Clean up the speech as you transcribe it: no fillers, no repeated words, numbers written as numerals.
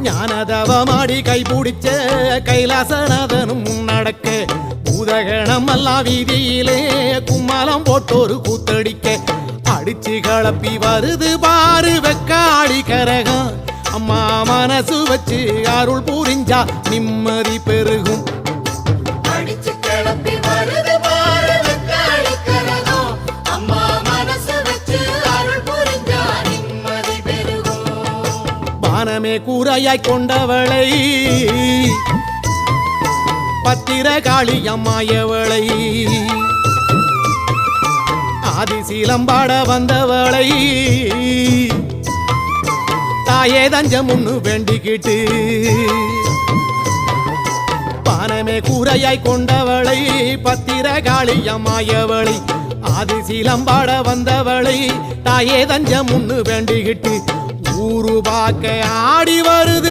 ஞானதவமாடி கைபிடிச்ச கைலாசநாதனும் முன்னடக்க பூதகணம் எல்லாம் வீதியிலே கும்மலம் போட்டோரு கூத்தடிக்க அடிச்சு கலப்பி வருது பாரு வெக்காடி கரகம் அம்மா மனசு வச்சு அருள் புரிஞ்சா நிம்மதி பெருகும் வானமே கூரையாய் கொண்டவளை பத்திரகாளி அம்மாயவளை ஆதிசீலம்பாட வந்தவளை தாயே தஞ்சம் ஒண்ணு வேண்டிக்கிட்டு வானமே கூரையாய் கொண்டவளை பத்திரகாளி அம்மாயவளை ஆதிசீலம்பாட வந்தவளை தாயே தஞ்சம் ஒண்ணு வேண்டிக்கிட்டு ஊரு பார்க்க ஆடி வருது